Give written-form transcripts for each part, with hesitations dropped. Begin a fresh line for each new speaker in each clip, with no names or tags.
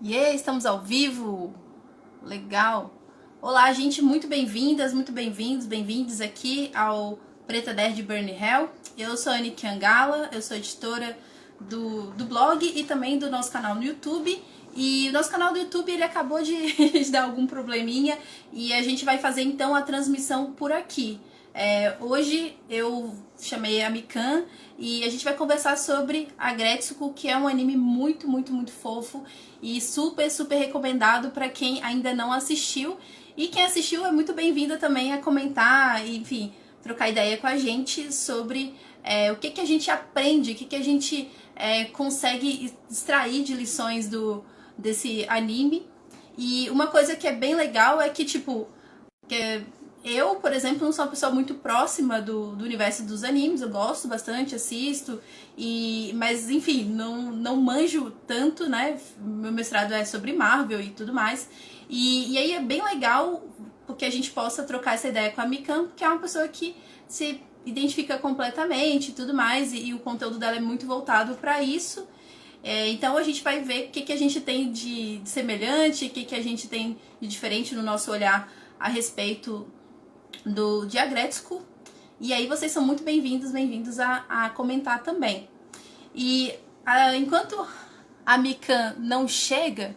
Estamos ao vivo. Legal. Olá, gente, muito bem-vindas, muito bem-vindos, bem-vindos aqui ao Preta Nerd Burn Hell. Eu sou a Anne Kiangala, eu sou editora do blog e também do nosso canal no YouTube. E o nosso canal do YouTube ele acabou de, de dar algum probleminha e a gente vai fazer então a transmissão por aqui. Hoje eu chamei a Mikan e a gente vai conversar sobre Aggretsuko, que é um anime muito, muito, muito fofo e super, super recomendado para quem ainda não assistiu. E quem assistiu é muito bem-vinda também a comentar, enfim, trocar ideia com a gente sobre o que a gente aprende, o que a gente consegue extrair de lições desse anime. E uma coisa que é bem legal é que, tipo, eu, por exemplo, não sou uma pessoa muito próxima do universo dos animes, eu gosto bastante, assisto, mas enfim, não manjo tanto, né? Meu mestrado é sobre Marvel e tudo mais. E aí é bem legal porque a gente possa trocar essa ideia com a Mikan, que é uma pessoa que se identifica completamente e tudo mais, e o conteúdo dela é muito voltado para isso. Então a gente vai ver o que a gente tem de semelhante, o que a gente tem de diferente no nosso olhar a respeito de Aggretsuko. E aí vocês são muito bem-vindos a comentar também. E enquanto a Mikan não chega,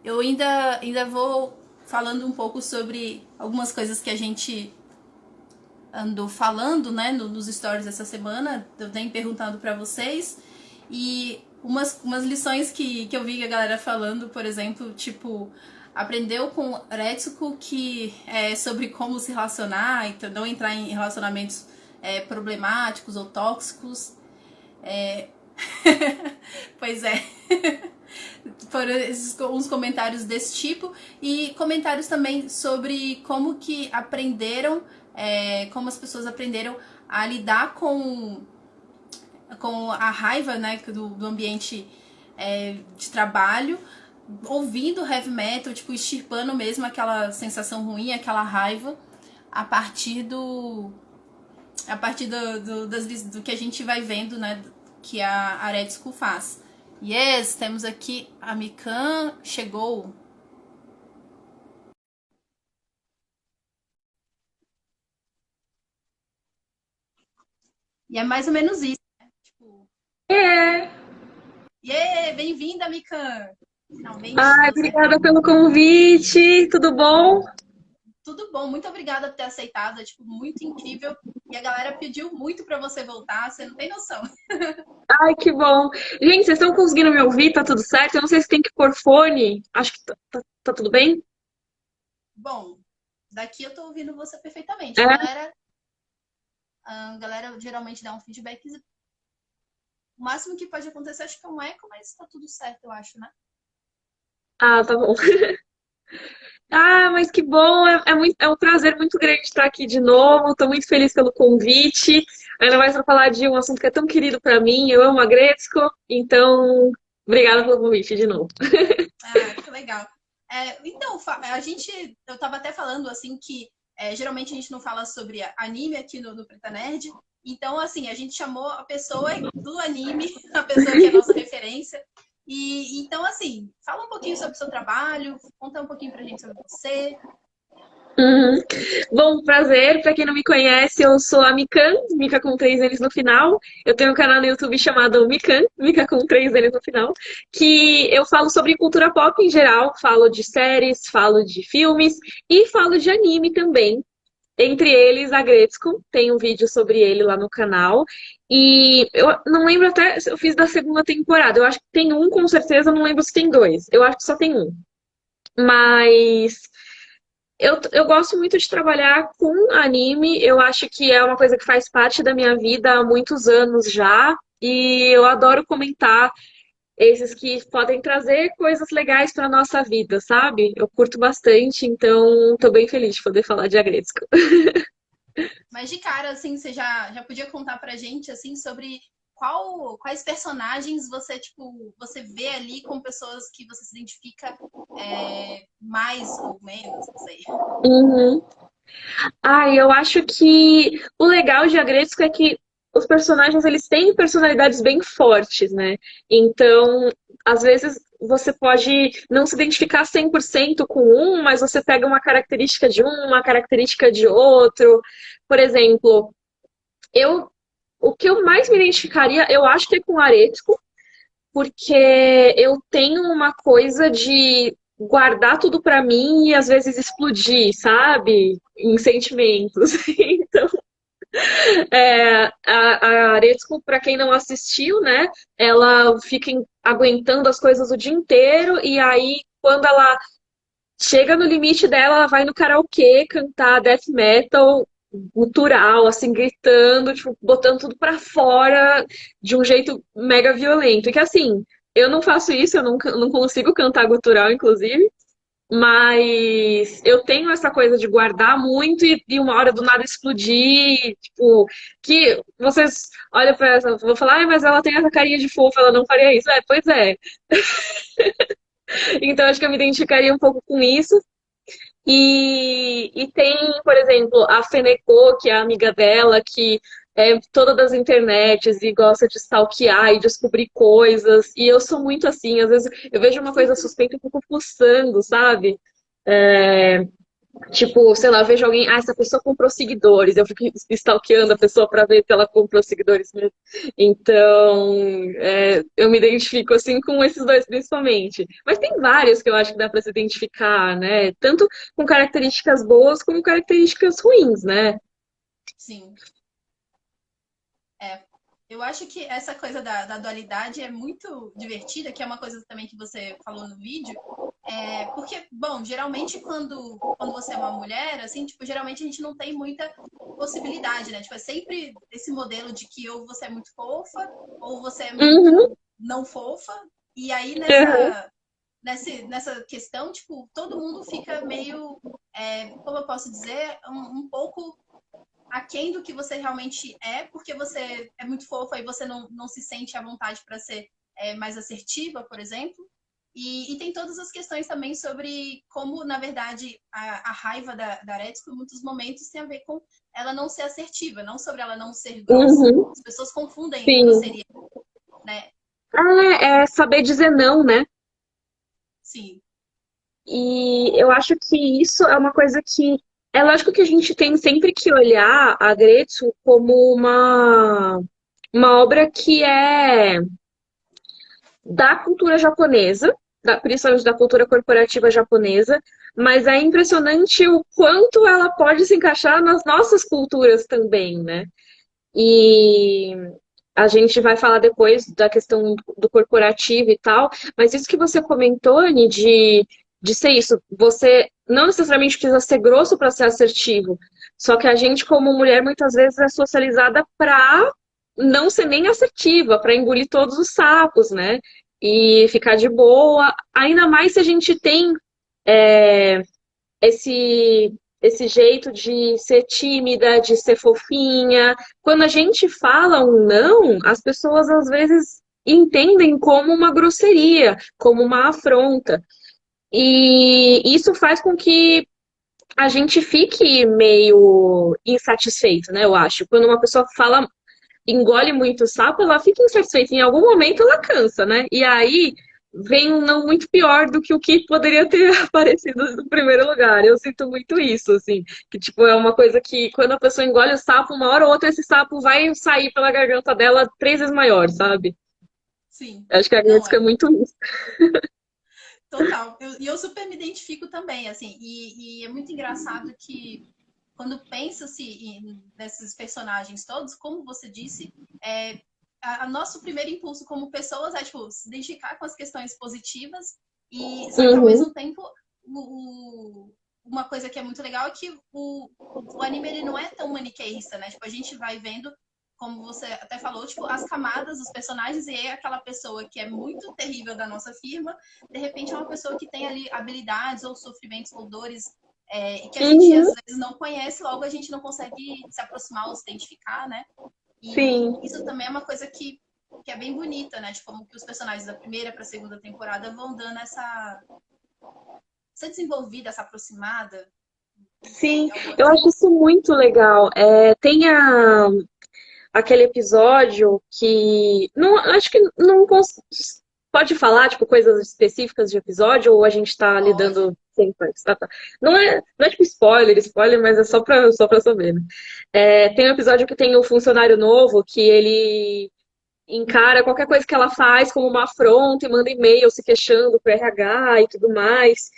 eu ainda vou falando um pouco sobre algumas coisas que a gente andou falando, né, nos stories essa semana. Eu tenho perguntado para vocês. E umas lições que eu vi a galera falando, por exemplo, tipo, aprendeu com Retsuko que é sobre como se relacionar, então não entrar em relacionamentos problemáticos ou tóxicos. Pois é. Foram uns comentários desse tipo e comentários também sobre como que aprenderam, como as pessoas aprenderam a lidar com a raiva, né, do ambiente de trabalho, ouvindo heavy metal, tipo, extirpando mesmo aquela sensação ruim, aquela raiva, a partir do do que a gente vai vendo, né, que a Aggretsuko faz. Yes, temos aqui a Mikan, chegou. E é mais ou menos isso, né? Tipo,
É.
bem-vinda, Mikan. Finalmente
Ai,
você.
obrigada pelo convite. Tudo bom?
Tudo bom, muito obrigada por ter aceitado, é tipo muito incrível. E a galera pediu muito pra você voltar, você não tem noção.
Ai, que bom. Gente, vocês estão conseguindo me ouvir? Tá tudo certo? Eu não sei se tem que pôr fone. Acho que tá tudo bem?
Bom, daqui eu tô ouvindo você perfeitamente.
É?
A galera geralmente dá um feedback. O máximo que pode acontecer acho que é um eco, mas tá tudo certo, eu acho, né?
Ah, tá bom. Ah, mas que bom. É um prazer muito grande estar aqui de novo. Estou muito feliz pelo convite. Ainda mais para falar de um assunto que é tão querido para mim. Eu amo a Gretzko. Então, obrigada pelo convite de novo.
Ah, que legal. Então, eu tava até falando assim que geralmente a gente não fala sobre anime aqui no Preta Nerd. Então, assim, a gente chamou a pessoa do anime, a pessoa que é a nossa referência. E então, assim, fala um pouquinho sobre o seu trabalho, conta um pouquinho pra gente sobre você.
Uhum. Bom, prazer. Para quem não me conhece, eu sou a Mikan, Mika com três N's no final. Eu tenho um canal no YouTube chamado Mikan, Mika com três N's no final, que eu falo sobre cultura pop em geral, falo de séries, falo de filmes e falo de anime também. Entre eles, a Gretzko, tem um vídeo sobre ele lá no canal. E eu não lembro até se eu fiz da segunda temporada. Eu acho que tem um, com certeza, eu não lembro se tem dois. Eu acho que só tem um. Mas eu gosto muito de trabalhar com anime. Eu acho que é uma coisa que faz parte da minha vida há muitos anos já. E eu adoro comentar esses que podem trazer coisas legais para nossa vida, sabe? Eu curto bastante, então tô bem feliz de poder falar de Agretsuko.
Mas de cara, assim, você já podia contar pra gente, assim, sobre quais personagens você, tipo, você vê ali com pessoas que você se identifica mais ou menos, não sei.
Uhum. Ah, eu acho que o legal de Agretsuko é que os personagens eles têm personalidades bem fortes, né? Então, às vezes você pode não se identificar 100% com um, mas você pega uma característica de um, uma característica de outro. Por exemplo, eu, o que eu mais me identificaria, eu acho que é com Aretuko, porque eu tenho uma coisa de guardar tudo pra mim e às vezes explodir, sabe? Em sentimentos. Então, a Aretuko, pra quem não assistiu, né? Ela fica aguentando as coisas o dia inteiro e aí quando ela chega no limite dela, ela vai no karaokê cantar death metal gutural, assim, gritando, tipo, botando tudo pra fora de um jeito mega violento. E que assim, eu não faço isso, eu não consigo cantar gutural, inclusive. Mas eu tenho essa coisa de guardar muito e uma hora do nada explodir, tipo, que vocês olham pra essa, vou falar, mas ela tem essa carinha de fofa, ela não faria isso. É, pois é. Então acho que eu me identificaria um pouco com isso. E tem, por exemplo, a Feneko, que é a amiga dela, que é toda das internets e gosta de stalkear e descobrir coisas. E eu sou muito assim, às vezes eu vejo uma coisa suspeita e fico fuçando, sabe? É, tipo, sei lá, eu vejo alguém, essa pessoa comprou seguidores, eu fico stalkeando a pessoa para ver se ela comprou seguidores mesmo. Então, eu me identifico assim com esses dois principalmente. Mas tem vários que eu acho que dá para se identificar, né? Tanto com características boas como características ruins, né?
Sim. É, eu acho que essa coisa da dualidade é muito divertida, que é uma coisa também que você falou no vídeo. Porque, bom, geralmente quando você é uma mulher, assim, tipo, geralmente a gente não tem muita possibilidade, né? Tipo, é sempre esse modelo de que ou você é muito fofa, ou você é
Uhum,
muito não fofa. E aí
uhum,
nessa questão, tipo, todo mundo fica meio, como eu posso dizer, um pouco aquém do que você realmente é, porque você é muito fofa e você não se sente à vontade para ser mais assertiva, por exemplo. E tem todas as questões também sobre como, na verdade, a raiva da Aretsuko, em muitos momentos, tem a ver com ela não ser assertiva, não sobre ela não ser grossa.
uhum,
As pessoas confundem
sim.
grosseria, né?
É saber dizer não, né?
Sim.
E eu acho que isso é uma coisa que é lógico que a gente tem sempre que olhar a Gretchen como uma obra que é da cultura japonesa, principalmente da cultura corporativa japonesa, mas é impressionante o quanto ela pode se encaixar nas nossas culturas também, né? E a gente vai falar depois da questão do corporativo e tal, mas isso que você comentou, Anny, de ser isso, você não necessariamente precisa ser grosso para ser assertivo, só que a gente, como mulher, muitas vezes é socializada para não ser nem assertiva, para engolir todos os sapos, né? E ficar de boa, ainda mais se a gente tem é, esse, esse jeito de ser tímida, de ser fofinha. Quando a gente fala um não, as pessoas às vezes entendem como uma grosseria, como uma afronta. E isso faz com que a gente fique meio insatisfeito, né? Eu acho. Quando uma pessoa fala, engole muito sapo, ela fica insatisfeita. Em algum momento ela cansa, né? E aí vem um não muito pior do que o que poderia ter aparecido no primeiro lugar. Eu sinto muito isso, assim. Que, tipo, é uma coisa que quando a pessoa engole o sapo, uma hora ou outra esse sapo vai sair pela garganta dela 3 vezes maior, sabe?
Sim.
Acho que a
Não
Agnieszka é
é.
muito isso.
Total. E eu super me identifico também, assim. E é muito engraçado que quando pensa-se nesses personagens todos, como você disse, nosso primeiro impulso como pessoas é, tipo, se identificar com as questões positivas e só que ao
Uhum,
mesmo tempo uma coisa que é muito legal é que o anime ele não é tão maniqueísta, né? Tipo, a gente vai vendo, como você até falou, tipo, as camadas dos personagens e aí aquela pessoa que é muito terrível da nossa firma, de repente é uma pessoa que tem ali habilidades ou sofrimentos ou dores e que a gente às
uhum,
vezes não conhece, logo a gente não consegue se aproximar ou se identificar, né? E
sim.
isso também é uma coisa que é bem bonita, né? De como que os personagens da primeira para a segunda temporada vão dando essa desenvolvida, essa aproximada. Não
Sim,
sei, algo
eu
assim.
acho isso muito legal. Tem aquele episódio que. Não, acho que não. Pode falar, tipo, coisas específicas de episódio ou a gente tá
Pode.
lidando sem partes? Tá, tá. Não é tipo spoiler, mas é só pra saber, né? Tem um episódio que tem um funcionário novo que ele encara qualquer coisa que ela faz como uma afronta e manda e-mail se queixando pro RH e tudo mais.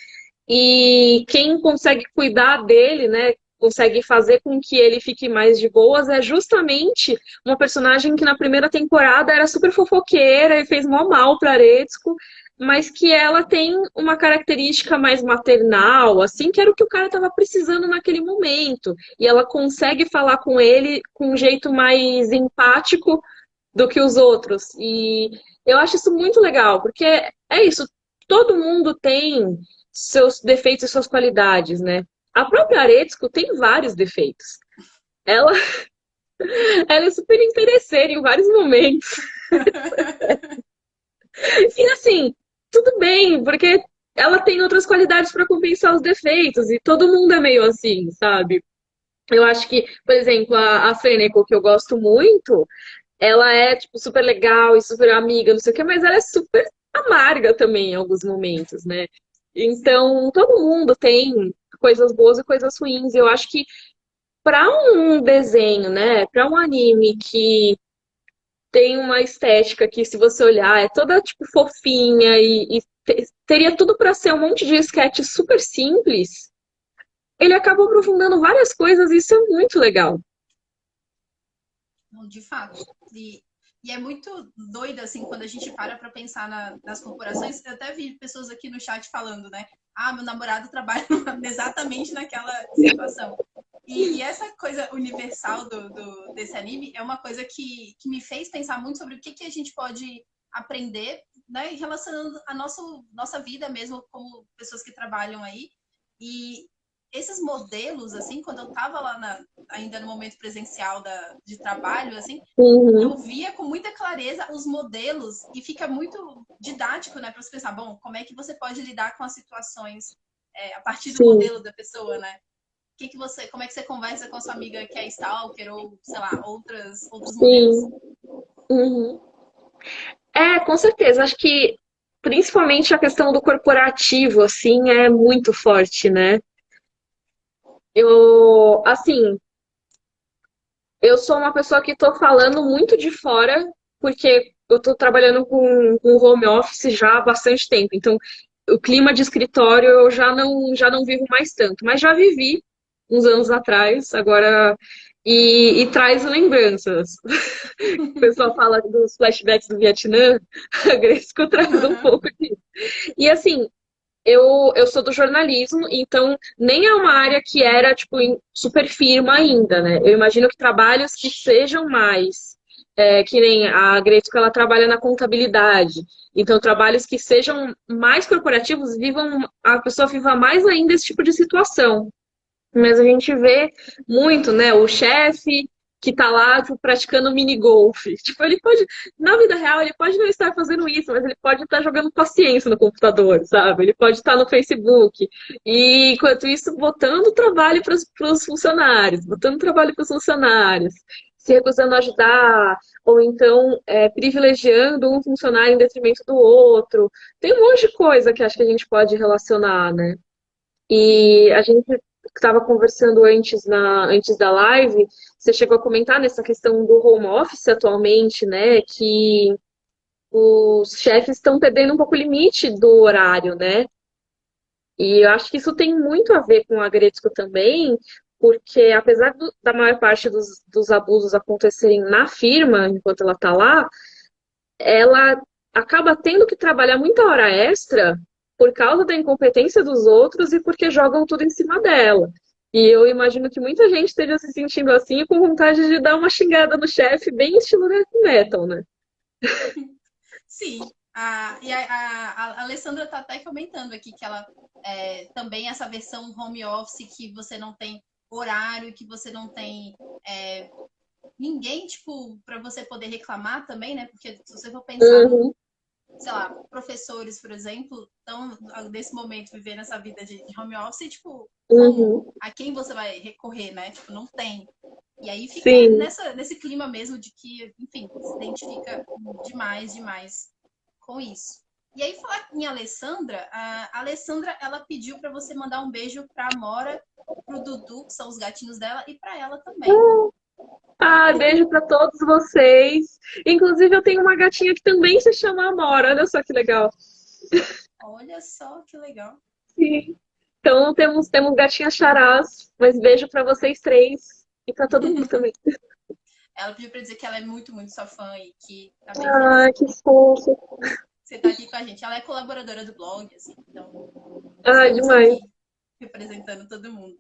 E quem consegue cuidar dele, né? Consegue fazer com que ele fique mais de boas é justamente uma personagem que na primeira temporada era super fofoqueira e fez mó mal pra Aretsuko, mas que ela tem uma característica mais maternal, assim, que era o que o cara tava precisando naquele momento. E ela consegue falar com ele com um jeito mais empático do que os outros. E eu acho isso muito legal, porque é isso, todo mundo tem seus defeitos e suas qualidades, né? A própria Aretsuko tem vários defeitos. Ela, ela é super interesseira em vários momentos. E assim, tudo bem, porque ela tem outras qualidades para compensar os defeitos, e todo mundo é meio assim, sabe? Eu acho que, por exemplo, a Feneko, que eu gosto muito, ela é, tipo, super legal e super amiga, não sei o quê, mas ela é super amarga também em alguns momentos, né? Então, todo mundo tem coisas boas e coisas ruins. Eu acho que para um desenho, né, para um anime que tem uma estética que, se você olhar, é toda, tipo, fofinha e teria tudo para ser um monte de sketch super simples, ele acaba aprofundando várias coisas e isso é muito legal.
Não, de fato. E é muito doido, assim, quando a gente para pensar nas corporações. Eu até vi pessoas aqui no chat falando, né? Ah, meu namorado trabalha exatamente naquela situação. E essa coisa universal desse anime é uma coisa que me fez pensar muito sobre o que a gente pode aprender, né, relacionando a nossa vida mesmo como pessoas que trabalham aí. E esses modelos, assim, quando eu estava lá ainda no momento presencial de trabalho, assim, eu
Uhum,
via com muita clareza os modelos e fica muito didático, né, para você pensar, bom, como é que você pode lidar com as situações a partir do
sim,
modelo da pessoa, né? Como é que você conversa com a sua amiga que é stalker ou, sei lá, outros modelos?
sim. Uhum. Com certeza. Acho que principalmente a questão do corporativo, assim, é muito forte, né? Assim, eu sou uma pessoa que estou falando muito de fora, porque eu estou trabalhando com home office já há bastante tempo. Então, o clima de escritório eu já não vivo mais tanto, mas já vivi uns anos atrás, agora. E traz lembranças. O pessoal fala dos flashbacks do Vietnã, a Gresco traz um pouco disso. E assim, eu sou do jornalismo, então nem é uma área que era tipo super firme ainda, né? Eu imagino que trabalhos que sejam mais, que nem a Gretchen, ela trabalha na contabilidade. Então, trabalhos que sejam mais corporativos, a pessoa viva mais ainda esse tipo de situação. Mas a gente vê muito, né? O chefe que tá lá, tipo, praticando mini golf. Tipo, ele pode, na vida real, ele pode não estar fazendo isso, mas ele pode estar jogando paciência no computador, sabe? Ele pode estar no Facebook. E, enquanto isso, botando trabalho para os funcionários, botando trabalho para os funcionários, se recusando a ajudar, ou então privilegiando um funcionário em detrimento do outro. Tem um monte de coisa que acho que a gente pode relacionar, né?
Sim.
E a gente estava conversando antes da live, você chegou a comentar nessa questão do home office atualmente, né? Que os chefes estão perdendo um pouco o limite do horário, né? E eu acho que isso tem muito a ver com a Gretzko também, porque apesar da maior parte dos abusos acontecerem na firma, enquanto ela está lá, ela acaba tendo que trabalhar muita hora extra por causa da incompetência dos outros e porque jogam tudo em cima dela. E eu imagino que muita gente esteja se sentindo assim com vontade de dar uma xingada no chefe, bem estilo heavy metal, né?
Sim. A Alessandra está até comentando aqui que ela também essa versão home office que você não tem horário, que você não tem ninguém, tipo, para você poder reclamar também, né? Porque se você for pensar
Uhum,
sei lá, professores, por exemplo, estão nesse momento vivendo essa vida de home office, tipo, como?
uhum,
A quem você vai recorrer, né? Tipo, não tem. E aí fica
sim.
nesse clima mesmo de que, enfim, se identifica demais, demais. com isso. E aí, falar em Alessandra, a Alessandra, ela pediu para você mandar um beijo para a Amora, para o Dudu, que são os gatinhos dela, e para ela também.
Ah, beijo pra todos vocês. Inclusive, eu tenho uma gatinha que também se chama Amora. Olha só que legal.
Olha só que legal.
Sim. Então, temos gatinhas charás, mas beijo pra vocês três e pra todo mundo também.
Ela pediu para dizer que ela é muito, muito sua fã e que tá bem feliz
Ah, que fofo.
que você tá aqui com a gente. Ela é colaboradora do blog, assim, então
Ah,
estamos
demais.
aqui representando todo mundo.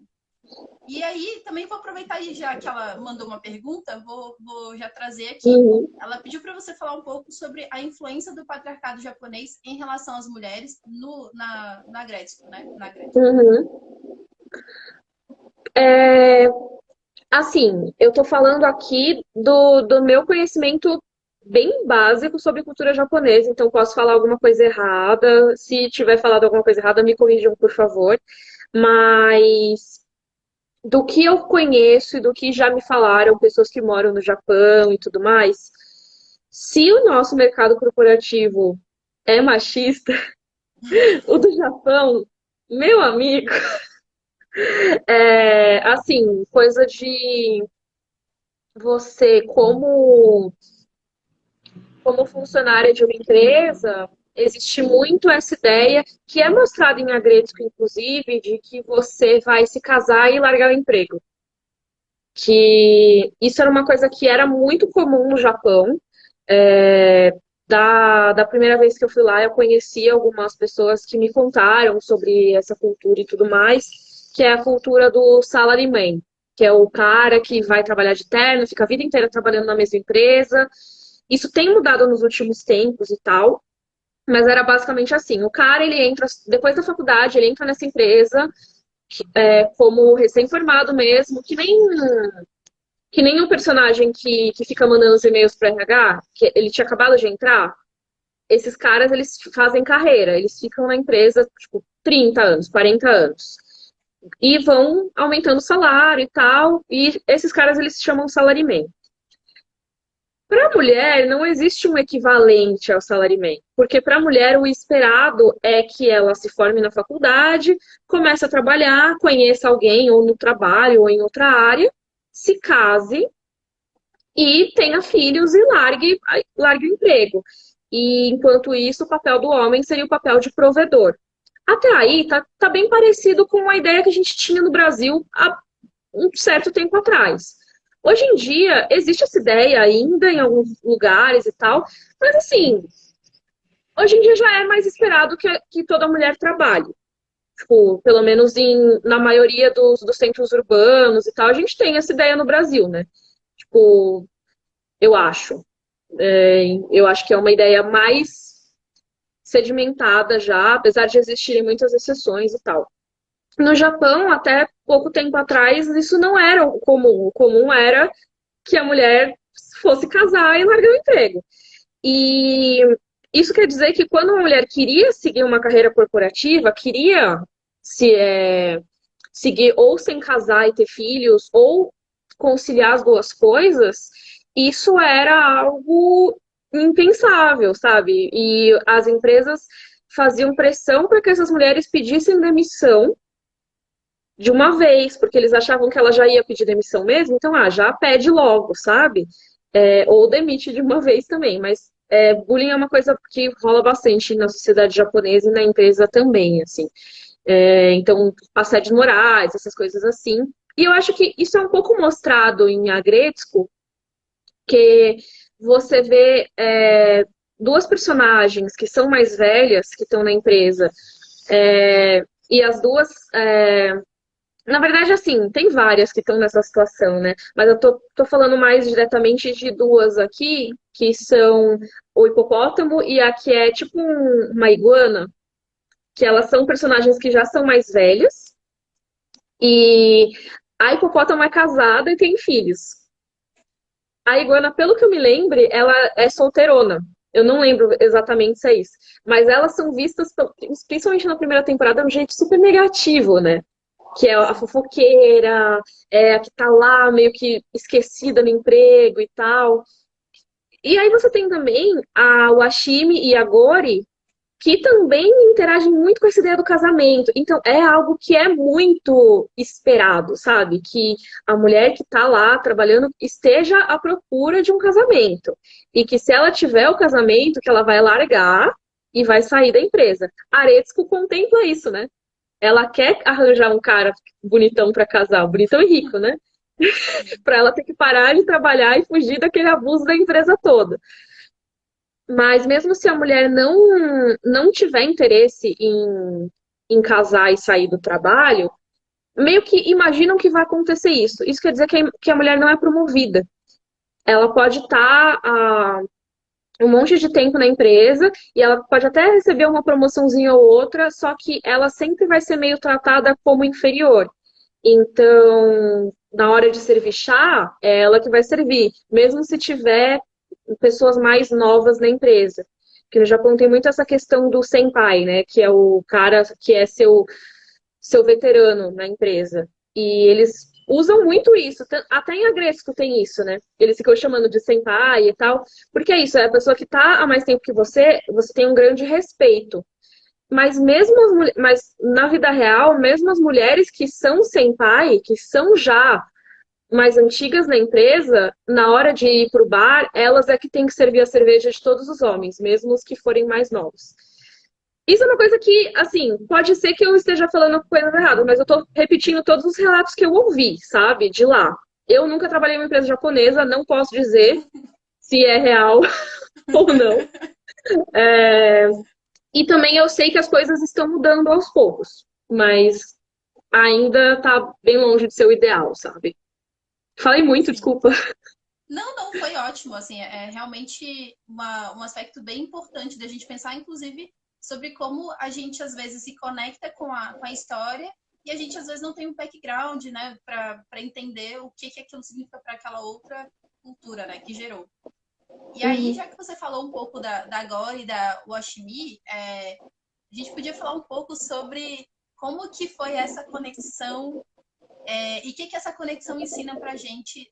E aí, também vou aproveitar e já que ela mandou uma pergunta, vou já trazer aqui.
Uhum,
Ela pediu para você falar um pouco sobre a influência do patriarcado japonês em relação às mulheres na Grécia, né? Na Grécia.
uhum. É, assim, eu tô falando aqui do meu conhecimento bem básico sobre cultura japonesa, então posso falar alguma coisa errada. Se tiver falado alguma coisa errada, me corrijam, por favor. Mas do que eu conheço e do que já me falaram, pessoas que moram no Japão e tudo mais, se o nosso mercado corporativo é machista, o do Japão, meu amigo, é assim, coisa de você como funcionária de uma empresa, existe muito essa ideia, que é mostrada em Agretzko, inclusive, de que você vai se casar e largar o emprego. Que isso era uma coisa que era muito comum no Japão. É, da primeira vez que eu fui lá, eu conheci algumas pessoas que me contaram sobre essa cultura e tudo mais, que é a cultura do salaryman, que é o cara que vai trabalhar de terno, fica a vida inteira trabalhando na mesma empresa. Isso tem mudado nos últimos tempos e tal, mas era basicamente assim: o cara, ele entra depois da faculdade, ele entra nessa empresa como recém-formado mesmo, que nem um personagem que fica mandando os e-mails para RH, que ele tinha acabado de entrar. Esses caras, eles fazem carreira, eles ficam na empresa, tipo, 30 anos, 40 anos. E vão aumentando o salário e tal, e esses caras, eles se chamam salaryman. Para a mulher, não existe um equivalente ao salaryman, porque para a mulher o esperado é que ela se forme na faculdade, comece a trabalhar, conheça alguém ou no trabalho ou em outra área, se case e tenha filhos e largue o emprego. E enquanto isso, o papel do homem seria o papel de provedor. Até aí, tá bem parecido com a ideia que a gente tinha no Brasil há um certo tempo atrás. Hoje em dia, existe essa ideia ainda em alguns lugares e tal, mas assim, hoje em dia já é mais esperado que toda mulher trabalhe. Tipo, pelo menos na maioria dos centros urbanos e tal, a gente tem essa ideia no Brasil, né? Tipo, eu acho. Eu acho que é uma ideia mais sedimentada já, apesar de existirem muitas exceções e tal. No Japão, até pouco tempo atrás, isso não era o comum. O comum era que a mulher fosse casar e largar o emprego. E isso quer dizer que quando uma mulher queria seguir uma carreira corporativa, queria se seguir ou sem casar e ter filhos, ou conciliar as duas coisas, isso era algo impensável, sabe? E as empresas faziam pressão para que essas mulheres pedissem demissão de uma vez, porque eles achavam que ela já ia pedir demissão mesmo, então, já pede logo, sabe? Ou demite de uma vez também, mas bullying é uma coisa que rola bastante na sociedade japonesa e na empresa também, assim. Então, assédios morais, essas coisas assim. E eu acho que isso é um pouco mostrado em Agretzko, que você vê duas personagens que são mais velhas, que estão na empresa, e as duas na verdade, assim, tem várias que estão nessa situação, né? Mas eu tô falando mais diretamente de duas aqui, que são o hipopótamo e a que é tipo uma iguana, que elas são personagens que já são mais velhas. E a hipopótamo é casada e tem filhos. A iguana, pelo que eu me lembre, ela é solteirona. Eu não lembro exatamente se é isso. Mas elas são vistas, principalmente na primeira temporada, de um jeito super negativo, né? Que é a fofoqueira, a que tá lá meio que esquecida no emprego e tal. E aí você tem também a Washimi e a Gori, que também interagem muito com essa ideia do casamento. Então, é algo que é muito esperado, sabe? Que a mulher que está lá trabalhando esteja à procura de um casamento. E que se ela tiver o casamento, que ela vai largar e vai sair da empresa. Aretsuko contempla isso, né? Ela quer arranjar um cara bonitão para casar, bonitão e rico, né?
Sim.
Para ela ter que parar de trabalhar e fugir daquele abuso da empresa toda. Mas mesmo se a mulher não tiver interesse em casar e sair do trabalho, meio que imaginam que vai acontecer isso. Isso quer dizer que a mulher não é promovida. Ela pode estar um monte de tempo na empresa e ela pode até receber uma promoçãozinha ou outra, só que ela sempre vai ser meio tratada como inferior. Então, na hora de servir chá, é ela que vai servir, mesmo se tiver pessoas mais novas na empresa. Porque no Japão tem muito essa questão do senpai, né? Que é o cara que é seu veterano na empresa. E eles usam muito isso. Até em Agresco tem isso, né? Eles ficam chamando de senpai e tal. Porque é isso, é a pessoa que está há mais tempo que você tem um grande respeito. Mas mesmo mas na vida real, mesmo as mulheres que são senpai, que são já mais antigas na empresa, na hora de ir pro bar, elas é que têm que servir a cerveja de todos os homens, mesmo os que forem mais novos. Isso é uma coisa que, assim, pode ser que eu esteja falando coisas erradas, mas eu tô repetindo todos os relatos que eu ouvi, sabe, de lá. Eu nunca trabalhei em uma empresa japonesa, não posso dizer se é real ou não. É, e também eu sei que as coisas estão mudando aos poucos, mas ainda tá bem longe de ser o ideal, sabe? Falei muito,
Sim.
desculpa.
Não, não, foi ótimo. Assim, é realmente um aspecto bem importante da gente pensar, inclusive, sobre como a gente às vezes se conecta com a história e a gente às vezes não tem um background, né, para entender o que aquilo significa para aquela outra cultura, né, que gerou. E aí,
Uhum.
já que você falou um pouco da Gori e da Washimi, a gente podia falar um pouco sobre como que foi essa conexão e o que essa conexão ensina pra gente,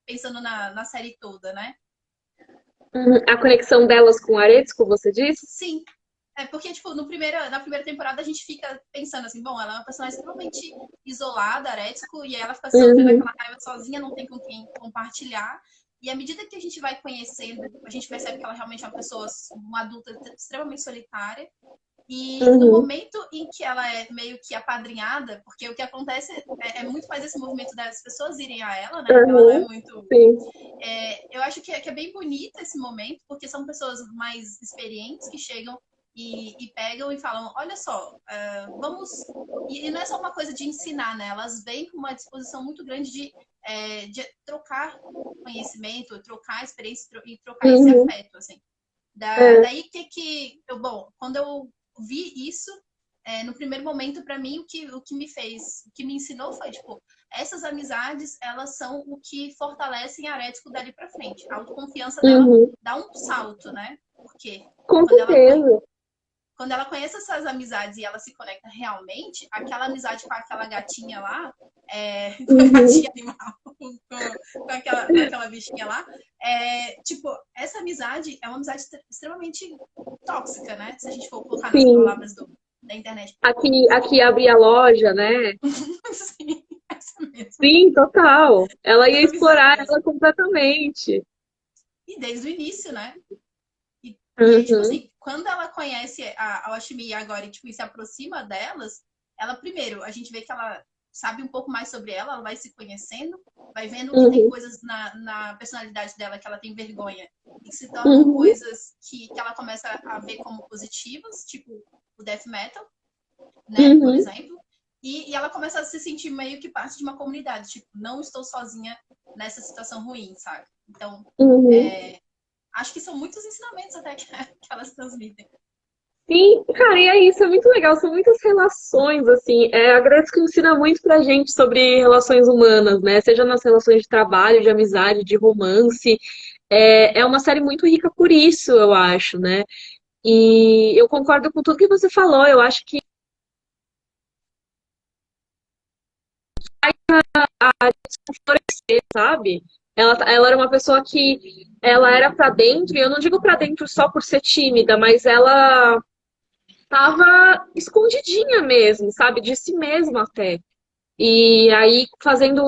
pensando na série toda, né?
Uhum. A conexão delas com Aretsuko, você disse?
Sim. É porque, tipo, na primeira temporada a gente fica pensando assim, bom, ela é uma personagem extremamente isolada, Aretsuko, e aí ela fica sofrendo
Uhum.
aquela raiva sozinha, não tem com quem compartilhar. E à medida que a gente vai conhecendo, a gente percebe que ela realmente é uma pessoa, uma adulta extremamente solitária. E no
Uhum.
momento em que ela é meio que apadrinhada, porque o que acontece é muito mais esse movimento das pessoas irem a ela, né? Ela não é
Uhum.
muito.
Sim.
Eu acho que é bem bonito esse momento, porque são pessoas mais experientes que chegam e pegam e falam: olha só, vamos. E não é só uma coisa de ensinar, né? Elas vêm com uma disposição muito grande de trocar conhecimento, trocar experiência e trocar esse
Uhum.
afeto, assim.
É.
Daí bom, quando eu vi isso, no primeiro momento, para mim, o que me fez, o que me ensinou foi, tipo, essas amizades, elas são o que fortalecem a Arético dali para frente. A autoconfiança dela
Uhum.
dá um salto, né? Porque
Com
quando ela,
certeza.
quando ela conhece essas amizades e ela se conecta realmente, aquela amizade com aquela gatinha lá,
Uhum.
gatinha animal, com aquela bichinha lá, tipo, essa amizade é uma amizade extremamente tóxica, né? Se a gente for colocar nas
Sim.
palavras da internet.
Aqui abri a loja, né?
Sim, essa mesmo.
Sim, total. Ela ia
Toda amizade
explorar
dessa.
ela completamente.
E desde o início, né? E aí, tipo
Uhum.
assim, quando ela conhece a Oshimi agora e tipo, se aproxima delas, ela primeiro, a gente vê que ela sabe um pouco mais sobre ela, ela vai se conhecendo, vai vendo que tem
Uhum.
coisas na personalidade dela que ela tem vergonha e que se tornam
Uhum.
coisas que ela começa a ver como positivas, tipo o death metal, né, por
Uhum.
exemplo. E ela começa a se sentir meio que parte de uma comunidade, tipo, não estou sozinha nessa situação ruim, sabe? Então,
Uhum.
acho que são muitos ensinamentos até que elas transmitem.
Sim, cara, e é isso, é muito legal, são muitas relações, assim, a Gretzky ensina muito pra gente sobre relações humanas, né, seja nas relações de trabalho, de amizade, de romance, é uma série muito rica por isso, eu acho, né, e eu concordo com tudo que você falou, eu acho que a florescer, sabe, ela era uma pessoa que ela era pra dentro, e eu não digo pra dentro só por ser tímida, mas ela tava escondidinha mesmo, sabe? De si mesma até. E aí, fazendo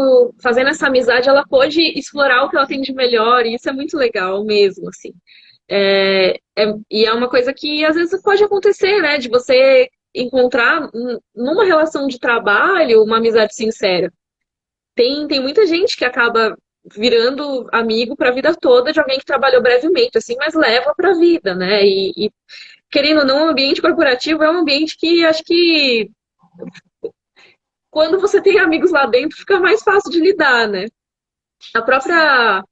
essa amizade, ela pôde explorar o que ela tem de melhor, e isso é muito legal mesmo, assim. E é uma coisa que às vezes pode acontecer, né? De você encontrar numa relação de trabalho uma amizade sincera. Tem muita gente que acaba virando amigo para a vida toda de alguém que trabalhou brevemente, assim, mas leva para a vida, né? E querendo ou não, o ambiente corporativo é um ambiente que acho que quando você tem amigos lá dentro fica mais fácil de lidar, né? A
Sim.
própria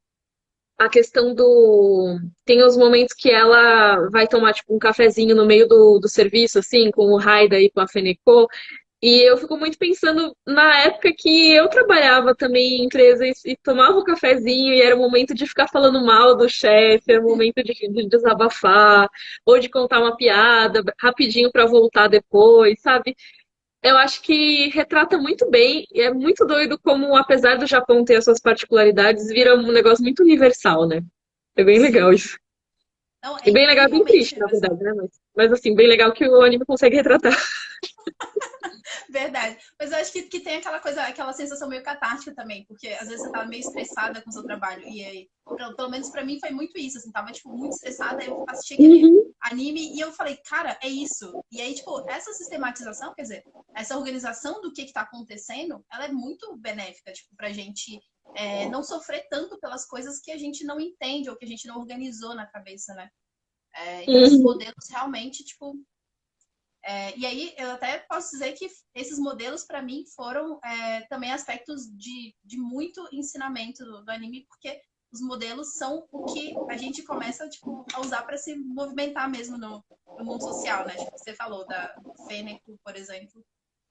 a questão do. Tem os momentos que ela vai tomar, tipo, um cafezinho no meio do serviço, assim, com o Raida e com a Fenecô. E eu fico muito pensando na época que eu trabalhava também em empresa e tomava um cafezinho e era o momento de ficar falando mal do chefe, era o momento de desabafar, ou de contar uma piada rapidinho para voltar depois, sabe? Eu acho que retrata muito bem, e é muito doido como, apesar do Japão ter as suas particularidades, vira um negócio muito universal, né? É bem legal
Sim.
isso.
Não,
E
é
bem legal, bem
incrivelmente
triste, na verdade,
universal.
né? Mas assim, bem legal que o anime consegue retratar.
Verdade. Mas eu acho que tem aquela coisa, aquela sensação meio catártica também, porque às vezes você tá meio estressada com o seu trabalho. E aí, pelo menos pra mim foi muito isso, assim, tava, tipo, muito estressada, aí eu assisti aquele
Uhum,
anime e eu falei, cara, é isso. E aí, tipo, essa sistematização, quer dizer, essa organização do que tá acontecendo, ela é muito benéfica, tipo, pra gente não sofrer tanto pelas coisas que a gente não entende ou que a gente não organizou na cabeça, né? Então, esses
uhum,
modelos realmente, tipo, e aí, eu até posso dizer que esses modelos, para mim, foram também aspectos de muito ensinamento do anime, porque os modelos são o que a gente começa tipo, a usar para se movimentar mesmo no mundo social, né? Tipo, você falou da Fêneco, por exemplo,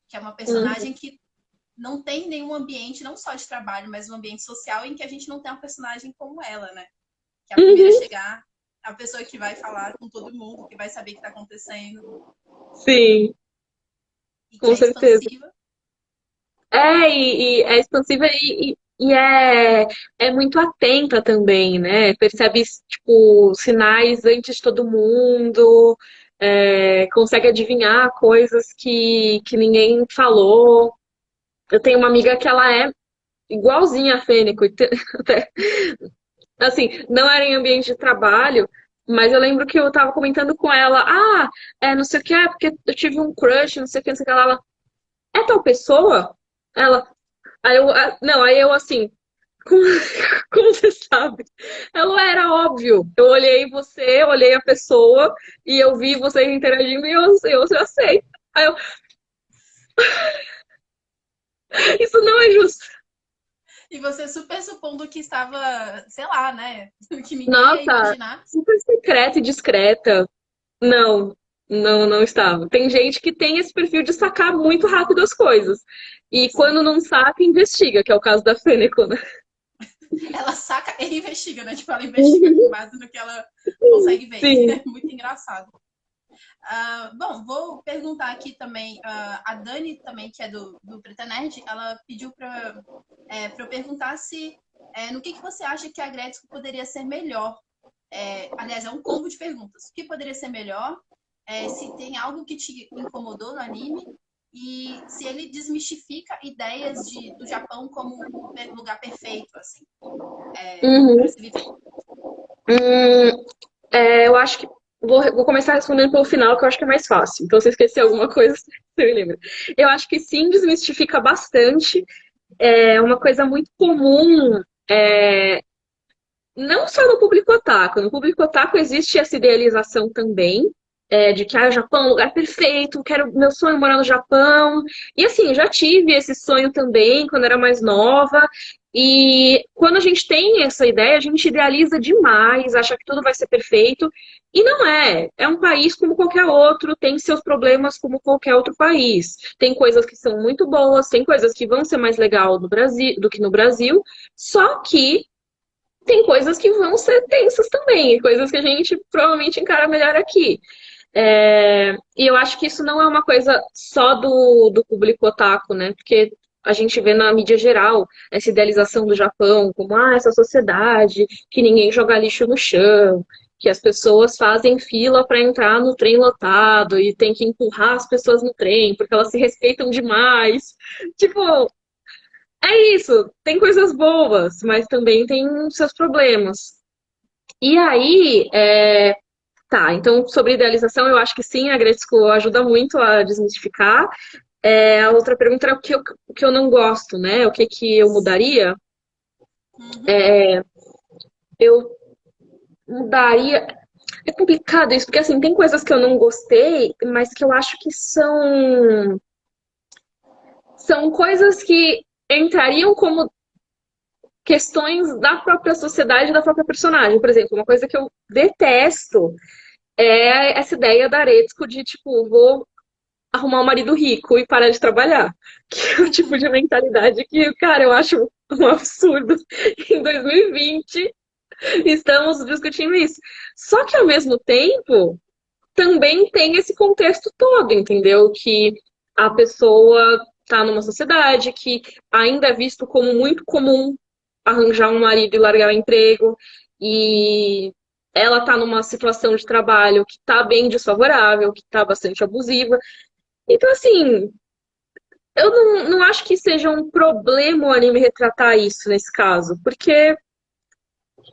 que é uma
uhum,
personagem que não tem nenhum ambiente, não só de trabalho, mas um ambiente social em que a gente não tem uma personagem como ela, né? Que é a primeira a
uhum.
chegar, a pessoa que vai falar com todo mundo, que vai saber o que está acontecendo,
Sim,
e que
com
é
certeza.
expansiva.
E é expansiva e é muito atenta também, né? Percebe, tipo, sinais antes de todo mundo, consegue adivinhar coisas que ninguém falou. Eu tenho uma amiga que ela é igualzinha a Fênico. Assim, não era em ambiente de trabalho, mas eu lembro que eu tava comentando com ela, não sei o que, porque eu tive um crush, não sei o que, não sei o que lá. Ela, é tal pessoa? Ela, não, aí eu assim, como, como você sabe? Ela era óbvio. Eu olhei você, olhei a pessoa e eu vi vocês interagindo e eu já sei. Aí eu, isso não é justo.
E você super supondo que estava, sei lá, né? Que ninguém ia
Nossa,
imaginar.
super secreta e discreta. Não, não estava. Tem gente que tem esse perfil de sacar muito rápido as coisas. E
Sim.
quando não saca, investiga, que é o caso da Fêneco, né?
Ela saca e investiga, né? Tipo, ela investiga com base no que ela consegue ver.
Sim.
É muito engraçado. Bom, vou perguntar aqui também. A Dani, também, que é do Preta Nerd, ela pediu para eu perguntar se no que você acha que a Gretzko poderia ser melhor. Aliás, é um combo de perguntas. O que poderia ser melhor? Se tem algo que te incomodou no anime e se ele desmistifica ideias do Japão como o lugar perfeito, assim, para
Uhum.
se viver.
Hum, eu acho que vou começar respondendo pelo final, que eu acho que é mais fácil. Então, se eu esquecer
Tá
alguma
bom.
coisa, você me lembra. Eu acho que sim, desmistifica bastante. É uma coisa muito comum, não só no público otaku. No público otaku existe essa idealização também, de que o Japão é um lugar perfeito, quero meu sonho é morar no Japão. E assim, já tive esse sonho também quando era mais nova. E quando a gente tem essa ideia, a gente idealiza demais, acha que tudo vai ser perfeito. E não é. É um país como qualquer outro, tem seus problemas como qualquer outro país. Tem coisas que são muito boas, tem coisas que vão ser mais legal no Brasil do que no Brasil. Só que tem coisas que vão ser tensas também, coisas que a gente provavelmente encara melhor aqui. E eu acho que isso não é uma coisa só do público otaku, né? Porque a gente vê na mídia geral essa idealização do Japão como essa sociedade que ninguém joga lixo no chão, que as pessoas fazem fila para entrar no trem lotado e tem que empurrar as pessoas no trem porque elas se respeitam demais. Tipo, é isso, tem coisas boas, mas também tem seus problemas. E aí, tá, então sobre idealização, eu acho que sim, a Gretzko ajuda muito a desmistificar. A outra pergunta era o que eu não gosto, né? O que que eu mudaria?
Uhum.
Eu mudaria. É complicado isso, porque assim, tem coisas que eu não gostei, mas que eu acho que são coisas que entrariam como questões da própria sociedade, da própria personagem. Por exemplo, uma coisa que eu detesto é essa ideia da Aretsuko de, tipo, vou arrumar um marido rico e parar de trabalhar. Que é o tipo de mentalidade que, cara, eu acho um absurdo. Em 2020, estamos discutindo isso. Só que, ao mesmo tempo, também tem esse contexto todo, entendeu? Que a pessoa está numa sociedade que ainda é visto como muito comum arranjar um marido e largar o emprego, e ela está numa situação de trabalho que está bem desfavorável, que está bastante abusiva. Então, assim, eu não acho que seja um problema o anime retratar isso nesse caso, porque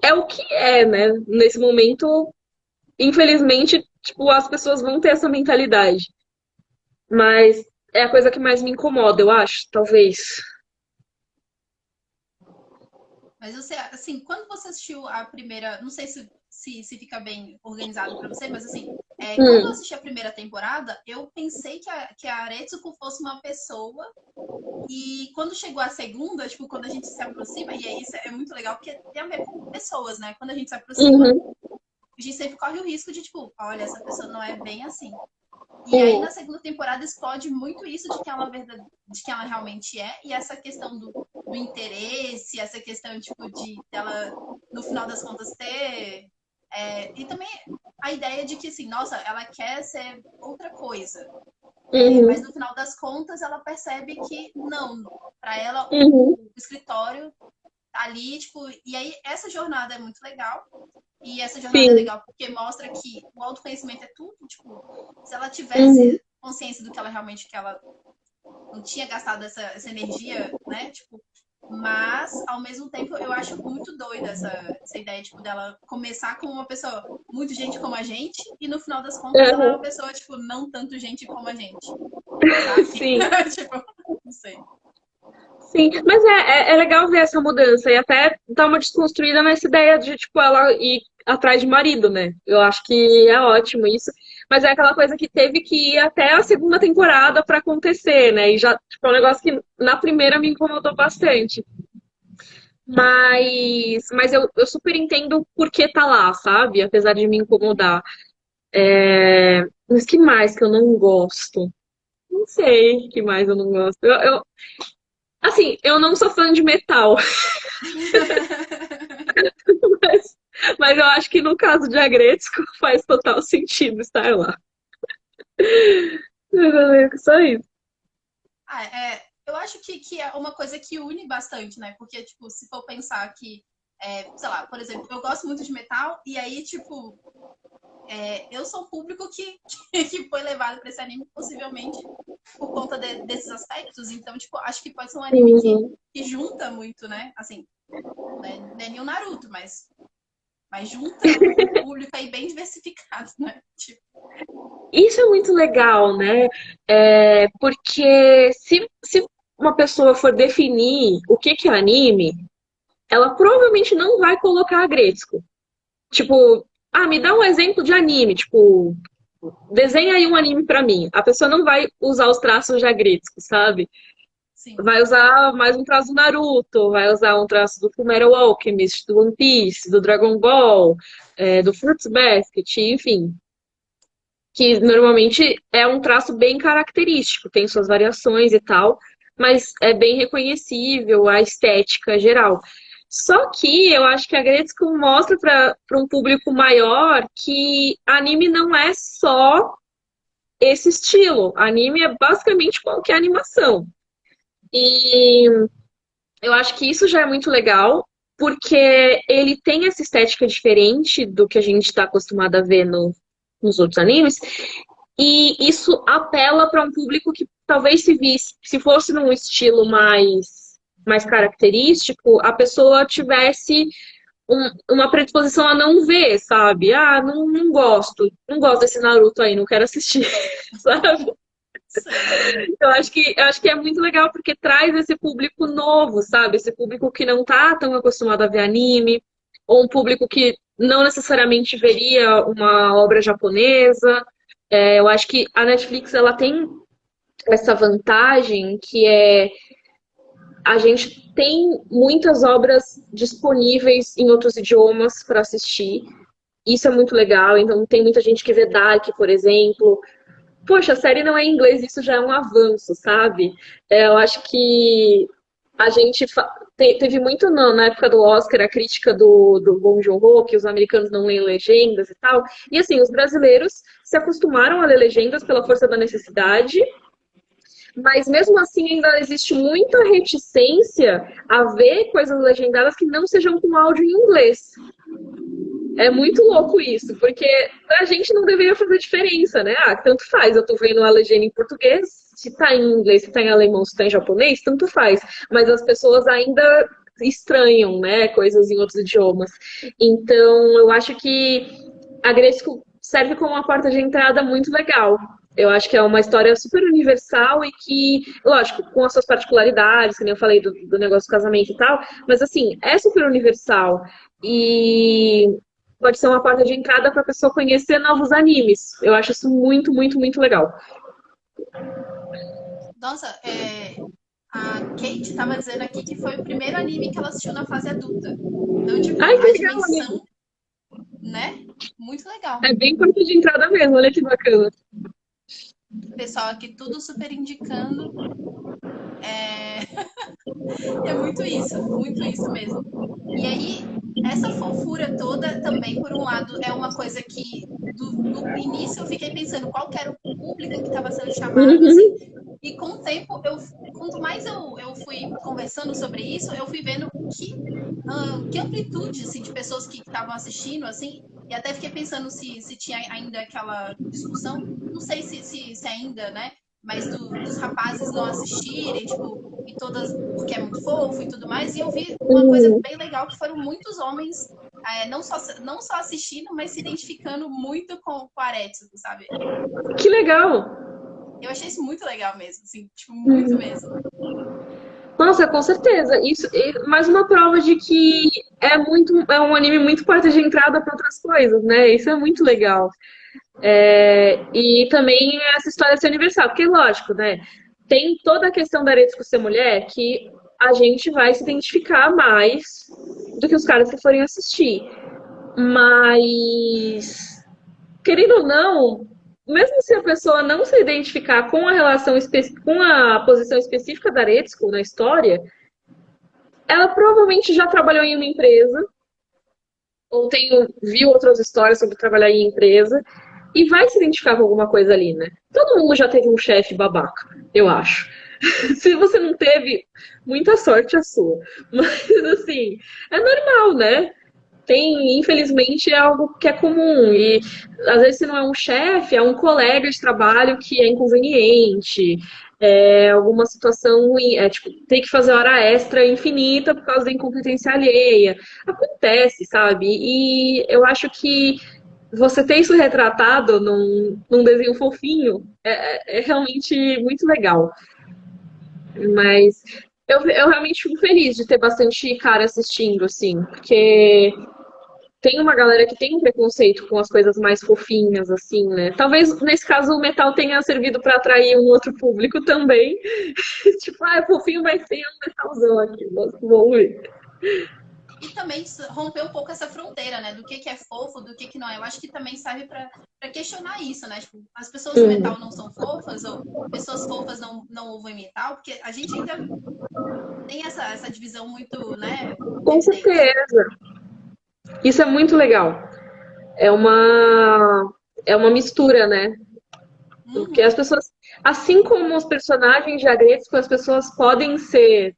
é o que é, né? Nesse momento, infelizmente, tipo, as pessoas vão ter essa mentalidade. Mas é a coisa que mais me incomoda, eu acho, talvez.
Mas você, assim, quando você assistiu a primeira, não sei se fica bem organizado pra você, mas assim, quando eu
Hum,
assisti a primeira temporada, eu pensei que a Aretsuko fosse uma pessoa. E quando chegou a segunda, tipo, quando a gente se aproxima, e aí isso é muito legal, porque tem a ver com pessoas, né? Quando a gente se aproxima,
uhum,
a gente sempre corre o risco de, tipo, olha, essa pessoa não é bem assim. E aí
hum,
na segunda temporada explode muito isso de quem ela realmente é, e essa questão do interesse, essa questão, tipo, de dela, no final das contas, ter. E também a ideia de que, assim, nossa, ela quer ser outra coisa. Mas
uhum,
no final das contas ela percebe que não, para ela
uhum,
o escritório tá ali, tipo, e aí essa jornada é muito legal. E essa jornada é
sim,
legal porque mostra que o autoconhecimento é tudo, tipo, se ela
uhum,
tivesse consciência do que ela realmente que ela não tinha gastado essa energia, né? Tipo, mas ao mesmo tempo eu acho muito doida essa ideia tipo dela começar como uma pessoa muito gente como a gente e no final das contas ela é uma
uhum,
pessoa tipo não tanto gente como a gente, sabe?
sim.
Tipo, não sei.
Sim, mas é legal ver essa mudança e até dar uma desconstruída nessa ideia de, tipo, ela ir atrás de marido, né? Eu acho que é ótimo isso. Mas é aquela coisa que teve que ir até a segunda temporada pra acontecer, né? E já, tipo, é um negócio que na primeira me incomodou bastante. Mas eu super entendo por que tá lá, sabe? Apesar de me incomodar. Mas que mais que eu não gosto? Não sei que mais eu não gosto. Assim, eu não sou fã de metal. Mas, mas eu acho que no caso de Agretzko faz total sentido estar lá. Só isso.
Eu acho que é uma coisa que une bastante, né? Porque, tipo, se for pensar que, sei lá, por exemplo, eu gosto muito de metal, e aí, tipo, eu sou um público que foi levado para esse anime possivelmente por conta desses aspectos. Então, tipo, acho que pode ser um anime
Uhum.
que junta muito, né? Assim, não é nem o Naruto, mas junta um público aí bem diversificado, né? Tipo,
Isso é muito legal, né? Porque se uma pessoa for definir o que é anime, ela provavelmente não vai colocar Agretzko. Tipo, me dá um exemplo de anime. Tipo, desenha aí um anime pra mim. A pessoa não vai usar os traços de Agretzko, sabe?
sim.
Vai usar mais um traço do Naruto, vai usar um traço do Fullmetal Alchemist, do One Piece, do Dragon Ball, do Fruits Basket, enfim. Que normalmente é um traço bem característico, tem suas variações e tal, mas é bem reconhecível a estética geral. Só que eu acho que a Gretzko mostra para um público maior que anime não é só esse estilo. Anime é basicamente qualquer animação. E eu acho que isso já é muito legal, porque ele tem essa estética diferente do que a gente está acostumado a ver nos outros animes, e isso apela para um público que talvez se fosse num estilo mais característico, a pessoa tivesse uma predisposição a não ver, sabe? Ah, não gosto desse Naruto aí, não quero assistir, sabe?
Sei.
Eu acho que é muito legal porque traz esse público novo, sabe? Esse público que não tá tão acostumado a ver anime, ou um público que não necessariamente veria uma obra japonesa. Eu acho que a Netflix ela tem essa vantagem que é a gente tem muitas obras disponíveis em outros idiomas para assistir. Isso é muito legal. Então tem muita gente que vê Dark, por exemplo. Poxa, a série não é em inglês, isso já é um avanço, sabe? Eu acho que a gente teve muito na época do Oscar a crítica do Bong Joon-ho, que os americanos não leem legendas e tal. E assim, os brasileiros se acostumaram a ler legendas pela força da necessidade, mas mesmo assim ainda existe muita reticência a ver coisas legendadas que não sejam com áudio em inglês. É muito louco isso, porque pra gente não deveria fazer diferença, né? Ah, tanto faz, eu tô vendo a legenda em português, se tá em inglês, se tá em alemão, se tá em japonês, tanto faz. Mas as pessoas ainda estranham, né, coisas em outros idiomas. Então, eu acho que a Gresco serve como uma porta de entrada muito legal. Eu acho que é uma história super universal e que, lógico, com as suas particularidades, que nem eu falei do negócio do casamento e tal, mas assim, é super universal. E pode ser uma porta de entrada para a pessoa conhecer novos animes. Eu acho isso muito, muito, muito legal.
Nossa, a Kate estava dizendo aqui que foi o primeiro anime que ela assistiu na fase adulta. Então, tipo,
Ai, que
a
legal, amigo.
dimensão, né? Muito legal.
É bem porta de entrada mesmo, olha que bacana.
Pessoal aqui tudo super indicando. É, é muito isso mesmo. E aí, essa fofura toda também, por um lado, é uma coisa que no início eu fiquei pensando qual que era o público que estava sendo chamado, assim, e com o tempo, quanto mais eu fui conversando sobre isso, eu fui vendo que amplitude assim, de pessoas que estavam assistindo, assim, e até fiquei pensando se tinha ainda aquela discussão, não sei se ainda, né? Mas dos rapazes não assistirem, tipo, e todas, porque é muito fofo e tudo mais, e eu vi uma coisa
Uhum.
bem legal que foram muitos homens não só assistindo, mas se identificando muito com Aretsuko, sabe?
Que legal.
Eu achei isso muito legal mesmo, assim, tipo, muito mesmo.
Nossa, com certeza. Isso é mais uma prova de que é um anime muito porta de entrada para outras coisas, né? Isso é muito legal. E também essa história ser universal, porque lógico, né? Tem toda a questão da Aretsuko ser mulher que a gente vai se identificar mais do que os caras que forem assistir. Mas, querendo ou não, mesmo se a pessoa não se identificar com a com a posição específica da Aretsuko na história, ela provavelmente já trabalhou em uma empresa, ou viu outras histórias sobre trabalhar em empresa, e vai se identificar com alguma coisa ali, né? Todo mundo já teve um chefe babaca, eu acho. Se você não teve, muita sorte a sua. Mas, assim, é normal, né? Infelizmente, é algo que é comum. E às vezes, se não é um chefe, é um colega de trabalho que é inconveniente, alguma situação ruim, tipo, tem que fazer hora extra infinita por causa da incompetência alheia. Acontece, sabe? E eu acho que você ter isso retratado num desenho fofinho é realmente muito legal. Mas eu realmente fico feliz de ter bastante cara assistindo, assim, porque tem uma galera que tem um preconceito com as coisas mais fofinhas, assim, né? Talvez nesse caso o metal tenha servido para atrair um outro público também. Tipo, é fofinho, mas tem um metalzão aqui, vamos ver.
E também romper um pouco essa fronteira, né? Do que é fofo, do que não é. Eu acho que também serve para questionar isso, né? Tipo, as pessoas do metal não são fofas, ou pessoas fofas não ouvem metal, porque a gente ainda tem essa divisão muito, né,
Com
evidente.
certeza. Isso é muito legal. É uma, é uma mistura, né? Porque
Uhum.
Assim como os personagens de Agretsuko, as pessoas podem ter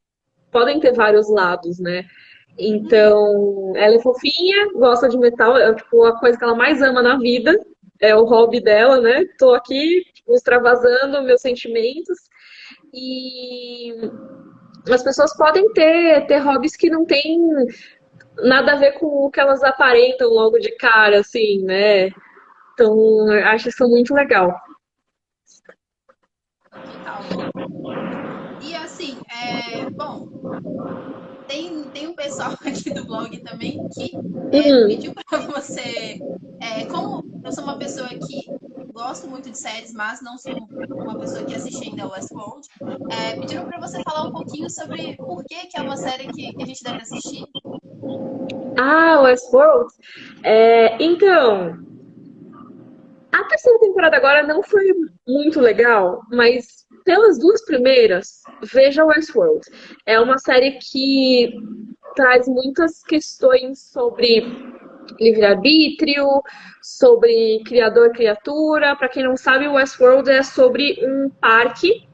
vários lados, né?
Uhum.
Então, ela é fofinha, gosta de metal, é tipo a coisa que ela mais ama na vida, é o hobby dela, né? Tô aqui, tipo, extravasando meus sentimentos. E as pessoas podem ter hobbies que não tem nada a ver com o que elas aparentam logo de cara, assim, né? Então, eu acho isso muito legal.
Total. E assim, bom, tem um pessoal aqui do blog também que pediu
Hum.
para você. Como eu sou uma pessoa que gosto muito de séries, mas não sou uma pessoa que assiste ainda Westworld, pediram para você falar um pouquinho sobre por que é uma série que a gente deve assistir.
Ah, Westworld? Então, a terceira temporada agora não foi muito legal, mas pelas duas primeiras, veja Westworld. É uma série que traz muitas questões sobre livre-arbítrio, sobre criador-criatura. Para quem não sabe, o Westworld é sobre um parque.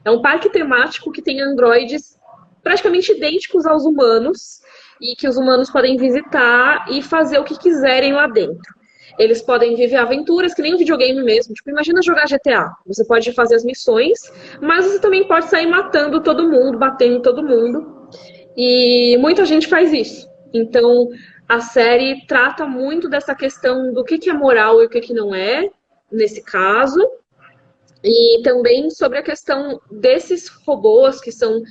É um parque temático que tem androides praticamente idênticos aos humanos e que os humanos podem visitar e fazer o que quiserem lá dentro. Eles podem viver aventuras, que nem um videogame mesmo. Tipo, imagina jogar GTA. Você pode fazer as missões, mas você também pode sair matando todo mundo, batendo em todo mundo. E muita gente faz isso. Então, a série trata muito dessa questão do que é moral e o que não é, nesse caso. E também sobre a questão desses robôs que são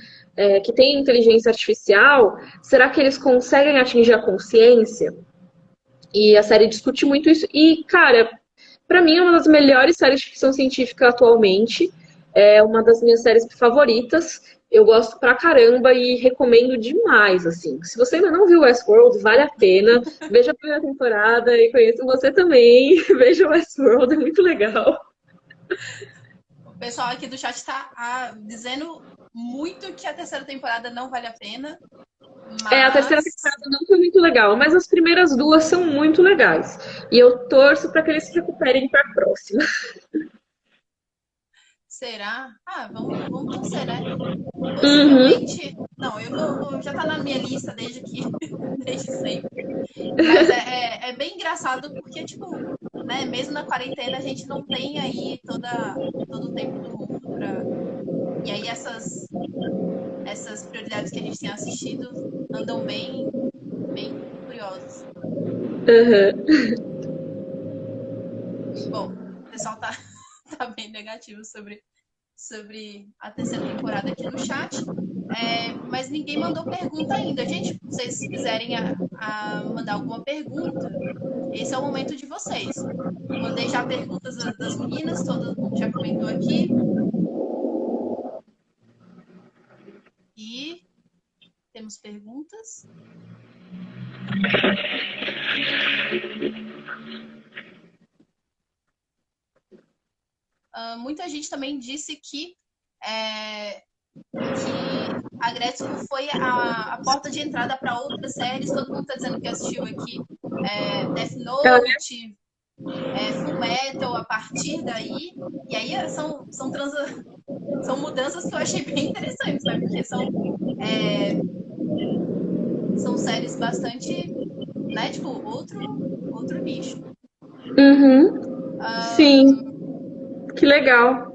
que têm inteligência artificial, será que eles conseguem atingir a consciência? E a série discute muito isso. E, cara, pra mim é uma das melhores séries de ficção científica atualmente. É uma das minhas séries favoritas. Eu gosto pra caramba e recomendo demais, assim. Se você ainda não viu Westworld, vale a pena. Veja a primeira temporada e conheça você também. Veja Westworld, é muito legal.
O pessoal aqui do chat está dizendo muito que a terceira temporada não vale a pena,
A terceira
mas
temporada não foi muito legal, mas as primeiras duas são muito legais. E eu torço para que eles se recuperem para a próxima.
será? Vamos torcer, né?
Uhum.
Possivelmente. Não, já tá na minha lista desde que desde sempre. Mas é bem engraçado porque, tipo, né, mesmo na quarentena a gente não tem aí todo o tempo do mundo pra. E aí essas prioridades que a gente tem assistido andam bem curiosas.
Uhum.
Bom, o pessoal tá, tá bem negativo sobre a terceira temporada aqui no chat. Mas ninguém mandou pergunta ainda. Gente, se vocês quiserem mandar alguma pergunta, esse é o momento de vocês. Mandei já perguntas das meninas, todo mundo já comentou aqui. E temos perguntas. Muita gente também disse é, que a Gretzko foi a porta de entrada para outras séries. Todo mundo está dizendo que assistiu aqui Death
Ela
Note, Full Metal a partir daí. E aí são mudanças que eu achei bem interessantes, né? Porque são séries bastante, né? Tipo, outro nicho.
Uhum. Sim, que legal.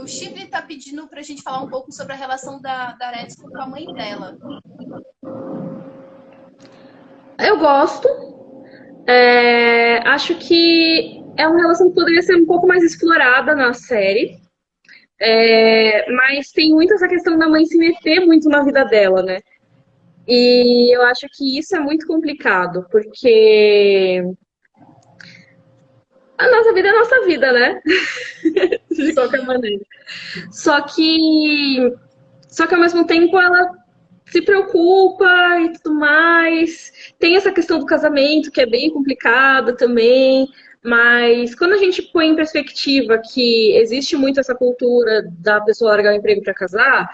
O Chivri tá pedindo pra gente falar um pouco sobre a relação da Retsuko com a mãe dela.
Eu gosto. Acho que é uma relação que poderia ser um pouco mais explorada na série. Mas tem muito essa questão da mãe se meter muito na vida dela, né? E eu acho que isso é muito complicado, porque a nossa vida é a nossa vida, né? De qualquer
Sim,
maneira. Só que, só que ao mesmo tempo ela se preocupa e tudo mais. Tem essa questão do casamento que é bem complicada também. Mas quando a gente põe em perspectiva que existe muito essa cultura da pessoa largar o emprego para casar,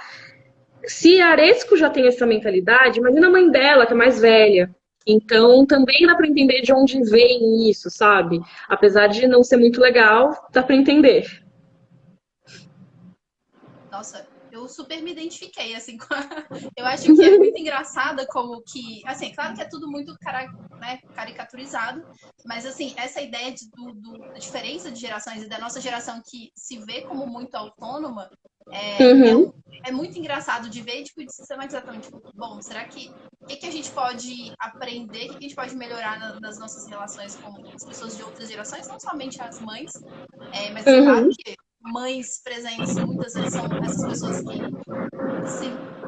se a Aresco já tem essa mentalidade, imagina a mãe dela, que é mais velha. Então, também dá para entender de onde vem isso, sabe? Apesar de não ser muito legal, dá para entender.
Nossa, eu super me identifiquei, assim, com a... Eu acho que é muito engraçada como que... Assim, claro que é tudo muito né, caricaturizado, mas, assim, essa ideia da diferença de gerações e da nossa geração que se vê como muito autônoma
Uhum,
é muito engraçado de ver, tipo, de sistematizar também, tipo, bom, será que... O que, que a gente pode aprender, o que, que a gente pode melhorar nas nossas relações com as pessoas de outras gerações, não somente as mães, mas é claro
uhum,
que mães presentes muitas vezes são essas pessoas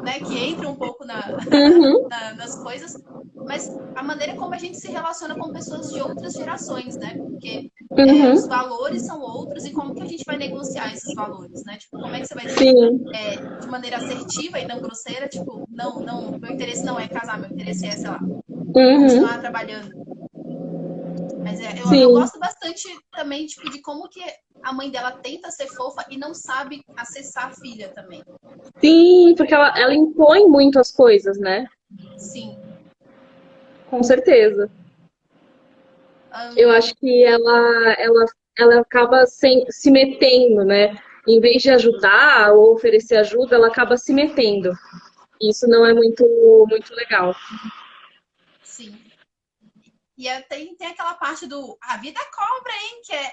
né, que entram um pouco
uhum,
nas coisas, mas a maneira como a gente se relaciona com pessoas de outras gerações, né? Porque os
uhum.
valores são outros e como que a gente vai negociar esses valores, né? Tipo, como é que você vai dizer
Sim,
de maneira assertiva e não grosseira, tipo, não, não, meu interesse não é casar, meu interesse é, sei lá,
uhum,
continuar trabalhando. Mas eu
sim.
gosto bastante também, tipo, de como que a mãe dela tenta ser fofa e não sabe acessar a filha também.
Sim, porque ela impõe muito as coisas, né?
Sim.
Com certeza. Eu
Um,
acho que ela acaba se metendo, né? Em vez de ajudar ou oferecer ajuda, ela acaba se metendo. Isso não é muito legal.
sim. E tem aquela parte do a vida cobra, hein? Que é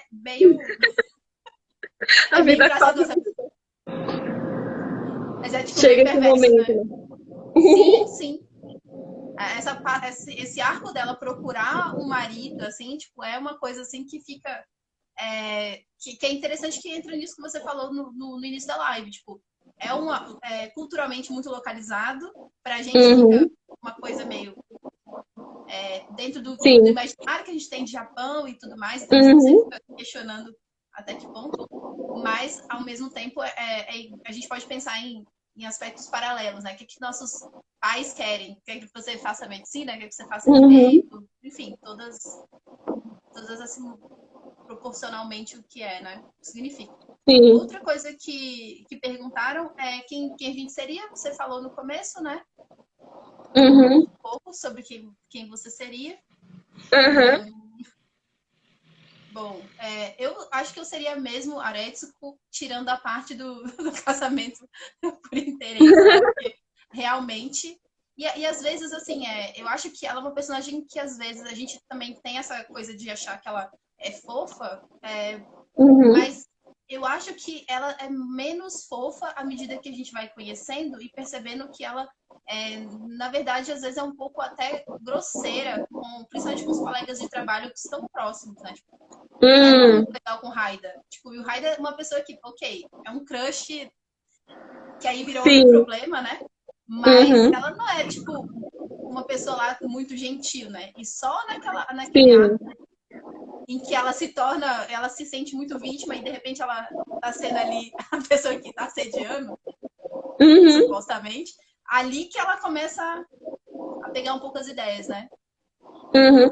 A
bem
vida
engraçado,
cobra.
sabe? Mas é tipo meio
Chega esse
perverso,
momento,
né?
né?
Sim, sim. Esse arco dela procurar um marido, assim, tipo, é uma coisa assim que fica. Que é interessante que entra nisso que você falou no início da live. Tipo, culturalmente muito localizado. Pra gente fica
Uhum,
uma coisa meio dentro do
sim.
imaginário que a gente tem de Japão e tudo mais, então a gente sempre
Uhum,
fica questionando até que ponto, mas ao mesmo tempo a gente pode pensar em aspectos paralelos, né? O que, que nossos pais querem? Quer que você faça medicina? Quer que você faça
uhum,
direito? Enfim, todas assim, proporcionalmente o que é, né? O que significa.
sim.
Outra coisa que perguntaram é quem a gente seria. Você falou no começo, né? Um
Uhum,
pouco sobre quem você seria.
uhum.
Bom, eu acho que eu seria mesmo Aretsuko, tirando a parte do casamento por interesse, porque realmente. E às vezes, assim, eu acho que ela é uma personagem que às vezes a gente também tem essa coisa de achar que ela é fofa,
Uhum,
mas eu acho que ela é menos fofa à medida que a gente vai conhecendo e percebendo que ela, na verdade, às vezes é um pouco até grosseira, principalmente com os colegas de trabalho que estão próximos, né? Tipo, ela não é
uhum,
muito legal com o Raida. Tipo, e o Raida é uma pessoa que, ok, é um crush que aí virou outro
sim.
problema, né? Mas
Uhum,
ela não é, tipo, uma pessoa lá muito gentil, né? E só naquele
sim.
ato em que ela se sente muito vítima e de repente ela tá sendo ali a pessoa que tá assediando,
Uhum.
supostamente, ali que ela começa a pegar um pouco as ideias, né?
Uhum.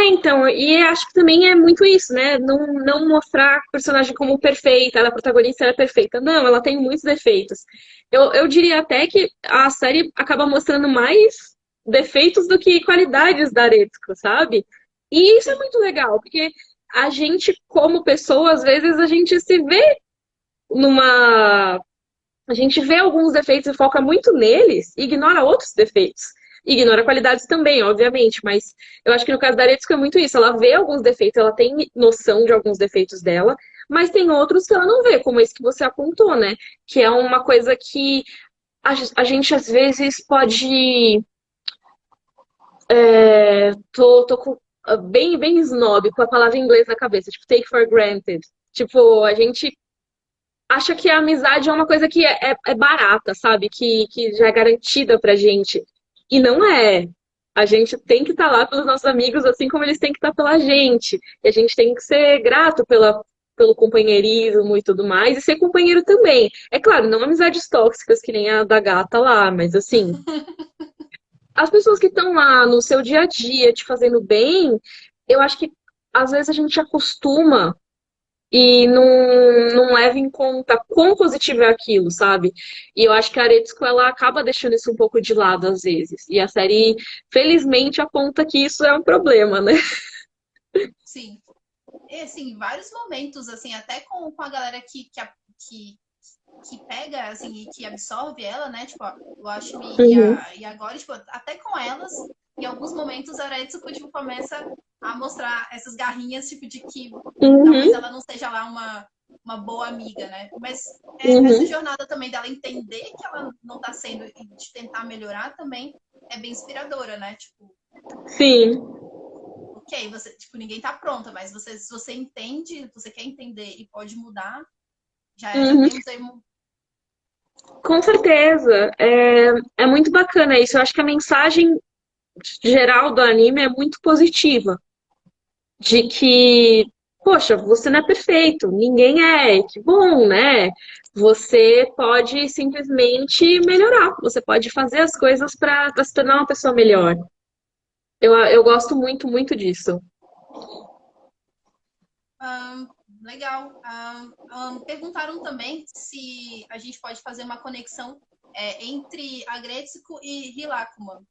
Então, e acho que também é muito isso, né? Não mostrar a personagem como perfeita, ela, a protagonista, ela é perfeita. Não, ela tem muitos defeitos. Eu diria até que a série acaba mostrando mais defeitos do que qualidades da Aretsuko, sabe? E isso é
Sim.
muito legal, porque a gente, como pessoa, às vezes a gente se vê numa a gente vê alguns defeitos e foca muito neles e ignora outros defeitos. Ignora qualidades também, obviamente, mas eu acho que no caso da Aretsuko é muito isso. Ela vê alguns defeitos, ela tem noção de alguns defeitos dela, mas tem outros que ela não vê, como esse que você apontou, né? Que é uma coisa que a gente às vezes pode. Tô com, bem snob com a palavra em inglês na cabeça, tipo, take for granted. Tipo, a gente acha que a amizade é uma coisa que é barata, sabe? Que já é garantida pra gente. E não é. A gente tem que estar lá pelos nossos amigos, assim como eles têm que estar pela gente. E a gente tem que ser grato pelo companheirismo e tudo mais, e ser companheiro também. É claro, não amizades tóxicas que nem a da gata lá, mas assim, as pessoas que estão lá no seu dia a dia te fazendo bem, eu acho que às vezes a gente acostuma e não leva em conta quão positivo é aquilo, sabe? E eu acho que a Aretsuko, ela acaba deixando isso um pouco de lado às vezes. E a série, felizmente, aponta que isso é um problema, né?
Sim. E, assim, em vários momentos, assim, até com a galera que, que pega, assim, e que absorve ela, né? Tipo, o Ashmi
Uhum,
e a Gori, tipo, até com elas, em alguns momentos a Retsuko, tipo, começa a mostrar essas garrinhas, tipo, de que talvez
uhum,
ela não seja lá uma boa amiga, né? Mas essa
uhum.
jornada também dela entender que ela não tá sendo e de tentar melhorar também é bem inspiradora, né? Tipo,
Sim.
ok, você, tipo, ninguém tá pronta, mas você, se você entende, você quer entender e pode mudar, já
Uhum.
temos aí
Com certeza. É muito bacana isso. Eu acho que a mensagem geral do anime é muito positiva. De que, poxa, você não é perfeito, ninguém é, que bom, né? Você pode simplesmente melhorar, você pode fazer as coisas para se tornar uma pessoa melhor. Eu gosto muito, muito disso.
Legal. Perguntaram também se a gente pode fazer uma conexão entre a Gretsuko e Hilakuman,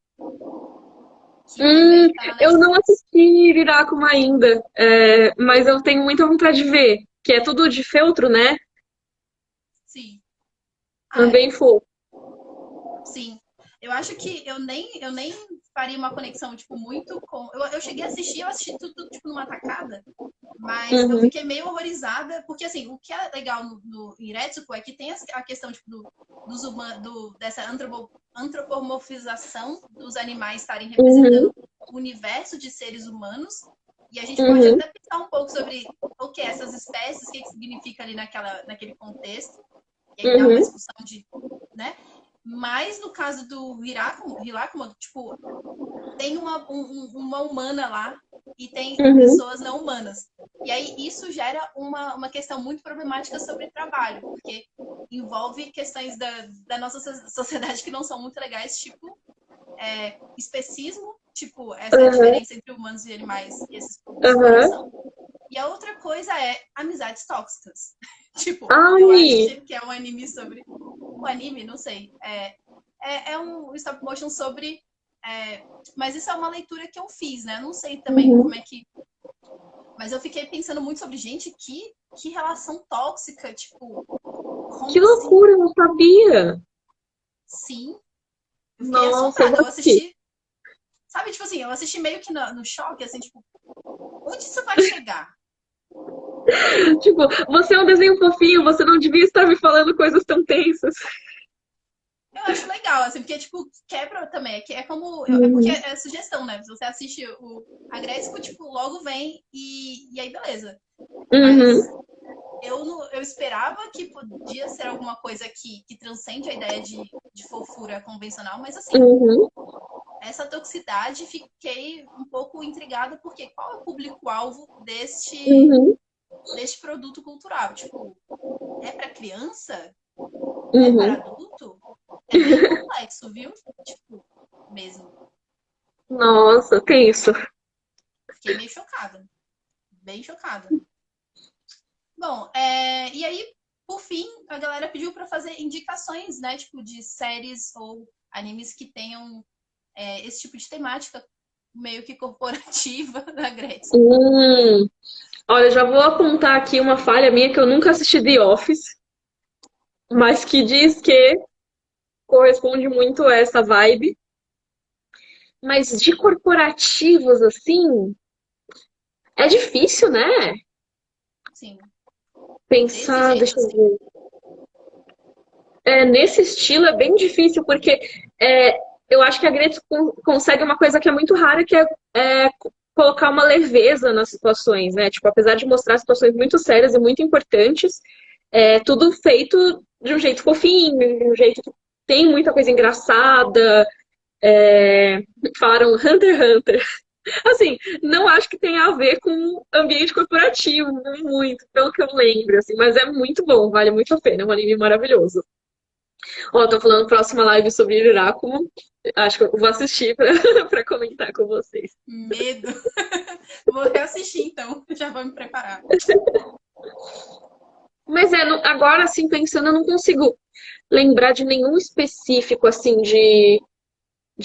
que também está na
Eu não
Netflix.
assisti Viracuma ainda, mas eu tenho muita vontade de ver, que é tudo de feltro, né?
Sim. Ah,
Também fofo.
sim. Eu acho que eu nem faria uma conexão, tipo, muito com. Eu cheguei a assistir, eu assisti tudo, tipo, numa tacada. Mas eu
Uhum,
fiquei meio horrorizada, porque assim, o que é legal no Iretsuko é que tem a questão tipo, dessa antropomorfização dos animais estarem
uhum,
representando o universo de seres humanos. E a gente pode
uhum,
até pensar um pouco sobre o que essas espécies, o que significa ali naquele contexto. E aí dá uma
uhum,
discussão de, né? Mas no caso do Hirakuma, tipo, tem uma humana lá e tem
uhum,
pessoas não humanas. E aí isso gera uma questão muito problemática sobre trabalho, porque envolve questões da nossa sociedade que não são muito legais, tipo especismo, tipo essa
uhum,
diferença entre humanos e animais e esses povos de
uhum.
exploração. E a outra coisa é amizades tóxicas. Tipo, eu
Ai,
acho que é um anime sobre. Um anime, não sei. É um stop motion sobre. Mas isso é uma leitura que eu fiz, né? Eu não sei também
uhum.
como é que. Mas eu fiquei pensando muito sobre, gente, que relação tóxica, tipo,
Que
como assim?
loucura, eu não sabia.
Sim. Eu fiquei
Nossa, eu
assombrada.
vou
Eu
assistir.
assisti. Sabe, tipo assim, eu assisti meio que no choque, assim, tipo, onde isso vai chegar?
Tipo, você é um desenho fofinho, você não devia estar me falando coisas tão tensas.
Eu acho legal, assim, porque, tipo, quebra também. É como. É porque
Uhum,
é sugestão, né? Se você assiste a Grécia, tipo, logo vem e aí beleza.
uhum,
Mas eu esperava que podia ser alguma coisa que transcende a ideia de fofura convencional, mas assim,
uhum,
essa toxicidade fiquei um pouco intrigada, porque qual é o público-alvo
uhum,
deste produto cultural? Tipo, é para criança? É para
uhum.
adulto? É bem complexo, viu? Tipo, mesmo.
Nossa, tenso.
Fiquei meio chocada. Bem chocada. Bom, e aí, por fim, a galera pediu para fazer indicações, né? Tipo, de séries ou animes que tenham esse tipo de temática meio que corporativa da Gretchen.
Hum. Olha, já vou apontar aqui uma falha minha que eu nunca assisti The Office, mas que diz que corresponde muito a essa vibe. Mas de corporativos, assim, é difícil, né?
Sim. Desse
Pensar,
jeito,
deixa eu
assim.
ver. Nesse estilo é bem difícil, porque eu acho que a Greta consegue uma coisa que é muito rara, que é colocar uma leveza nas situações, né? Tipo, apesar de mostrar situações muito sérias e muito importantes, tudo feito de um jeito fofinho, de um jeito que tem muita coisa engraçada. Falaram Hunter x Hunter. Assim, não acho que tenha a ver com ambiente corporativo, muito, pelo que eu lembro, assim, mas é muito bom, vale muito a pena, é um anime maravilhoso. Ó, tô falando próxima live sobre Irakumo. Acho que eu vou assistir pra, pra comentar com vocês.
Medo. Vou reassistir, então. Já vou me preparar.
Mas agora, assim, pensando, eu não consigo lembrar de nenhum específico, assim, de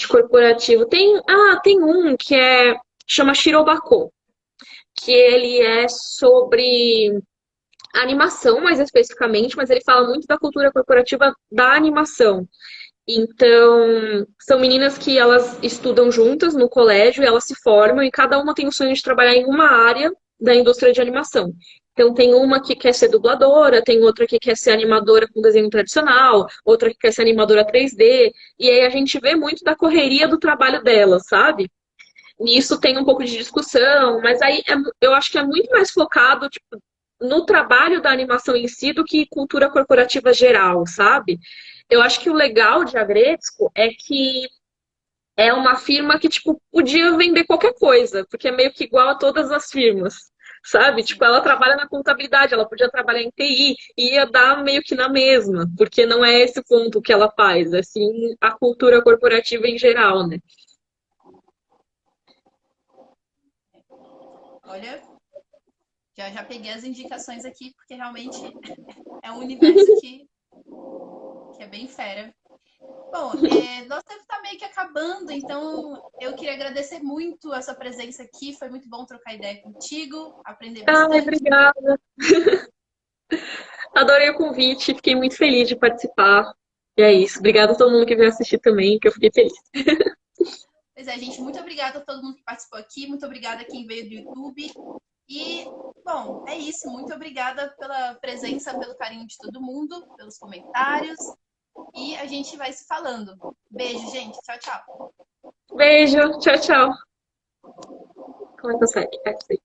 corporativo. Tem um que chama Shirobako, que ele é sobre animação, mais especificamente, mas ele fala muito da cultura corporativa da animação. Então, são meninas que elas estudam juntas no colégio e elas se formam e cada uma tem o sonho de trabalhar em uma área da indústria de animação. Então, tem uma que quer ser dubladora, tem outra que quer ser animadora com desenho tradicional, outra que quer ser animadora 3D, e aí a gente vê muito da correria do trabalho delas, sabe? Nisso tem um pouco de discussão, mas aí eu acho que é muito mais focado, tipo, no trabalho da animação em si do que cultura corporativa geral, sabe? Eu acho que o legal de Agretzko é que é uma firma que, tipo, podia vender qualquer coisa, porque é meio que igual a todas as firmas, sabe? Tipo, ela trabalha na contabilidade, ela podia trabalhar em TI, e ia dar meio que na mesma, porque não é esse o ponto que ela faz, é sim a cultura corporativa em geral, né?
Olha, já peguei as indicações aqui, porque realmente é um universo que é bem fera. Bom, nosso tempo está meio que acabando, então eu queria agradecer muito a sua presença aqui. Foi muito bom trocar ideia contigo, aprender
Ai,
bastante.
obrigada. Adorei o convite, fiquei muito feliz de participar. E é isso. Obrigada a todo mundo que veio assistir também, que eu fiquei feliz.
Pois é, gente, muito obrigada a todo mundo que participou aqui, muito obrigada a quem veio do YouTube. E, bom, é isso. Muito obrigada pela presença, pelo carinho de todo mundo, pelos comentários. E a gente vai se falando. Beijo, gente. Tchau, tchau.
Beijo, tchau, tchau. Como é que consegue?